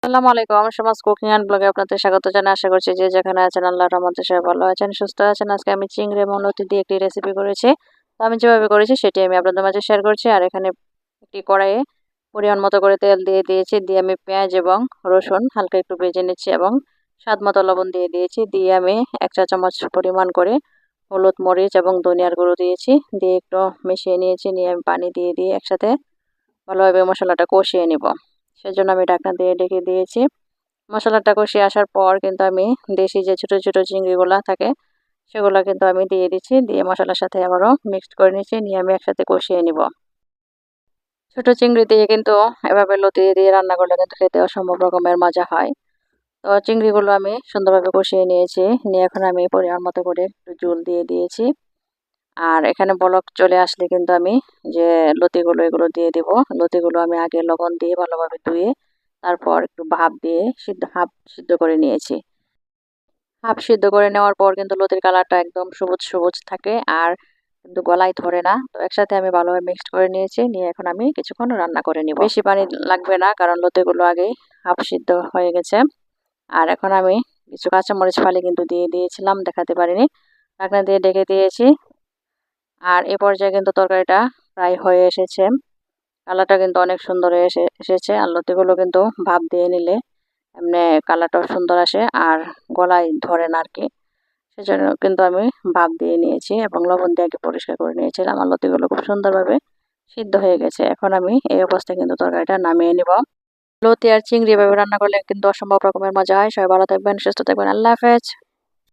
আসসালামু আলাইকুম। আমার সমাজ কুকিং অ্যান্ড ব্লগে আপনাদের স্বাগত জানাই। আশা করছি যে যেখানে আছেন আল্লাহর রহমতে সবাই ভালো আছেন, সুস্থ আছেন। আজকে আমি চিংড়ি এবং লতি দিয়ে একটি রেসিপি করেছি। তো আমি যেভাবে করেছি সেটি আমি আপনাদের মাঝে শেয়ার করছি। আর এখানে একটি কড়াইয়ে পরিমাণ মতো করে তেল দিয়ে দিয়েছি। দিয়ে আমি পেঁয়াজ এবং রসুন হালকা একটু ভেজে নিচ্ছি এবং স্বাদ মতো লবণ দিয়ে দিয়েছি। দিয়ে আমি 1 চা চামচ পরিমাণ করে হলুদ, মরিচ এবং ধনিয়ার গুঁড়ো দিয়েছি। দিয়ে একটু মিশিয়ে নিয়েছি। নিয়ে আমি পানি দিয়ে একসাথে ভালোভাবে মশলাটা কষিয়ে নিব। সেজন্য আমি ঢাকনা দিয়ে ঢেকে দিয়েছি। মশলাটা কষিয়ে আসার পর কিন্তু আমি দেশি যে ছোট ছোট চিংড়িগুলা থাকে সেগুলো কিন্তু আমি দিয়ে দিচ্ছি। দিয়ে মশলার সাথে আবারও মিক্সড করে নিচ্ছি। নিয়ে আমি একসাথে কষিয়ে নিব। ছোট চিংড়ি দিয়ে কিন্তু এভাবে লতি দিয়ে রান্না করলে কিন্তু খেতে অসম্ভব রকমের মজা হয়। তো চিংড়িগুলো আমি সুন্দরভাবে কষিয়ে নিয়েছি। নিয়ে এখন আমি পরিমাণ মতো করে একটু ঝোল দিয়ে দিয়েছি। আর এখানে বলক চলে আসলে কিন্তু আমি যে লতিগুলো এগুলো দিয়ে দিব। লতিগুলো আমি আগে লবণ দিয়ে ভালোভাবে ধুয়ে তারপর একটু ভাপ দিয়ে হাফ সিদ্ধ করে নিয়েছি। হাফ সিদ্ধ করে নেওয়ার পর কিন্তু লতির কালারটা একদম সবুজ সবুজ থাকে আর কিন্তু গলায় ধরে না। তো একসাথে আমি ভালোভাবে মিক্সড করে নিয়েছি। নিয়ে এখন আমি কিছুক্ষণ রান্না করে নিব। বেশি পানি লাগবে না, কারণ লতিগুলো আগেই হাফ সিদ্ধ হয়ে গেছে। আর এখন আমি কিছু কাঁচামরিচ ফালি কিন্তু দিয়ে দিয়েছিলাম, দেখাতে পারিনি। ঢাকনা দিয়ে ঢেকে দিয়েছি। আর এ পর্যায়ে কিন্তু তরকারিটা প্রায় হয়ে এসেছে। কালারটা কিন্তু অনেক সুন্দর এসেছে। আর লতিগুলো কিন্তু ভাপ দিয়ে নিলে এমনি কালারটাও সুন্দর আসে আর গলায় ধরে না আর কি। সেজন্য কিন্তু আমি ভাপ দিয়ে নিয়েছি এবং লবণ দিয়ে আগে পরিষ্কার করে নিয়েছিলাম। আর লতিগুলো খুব সুন্দরভাবে সিদ্ধ হয়ে গেছে। এখন আমি এই অবস্থায় কিন্তু তরকারিটা নামিয়ে নিব। লতি আর চিংড়ি এভাবে রান্না করলে কিন্তু অসম্ভব রকমের মজা হয়। সবাই ভালো থাকবেন, সুস্থ থাকবেন। আল্লাহ হাফেজ।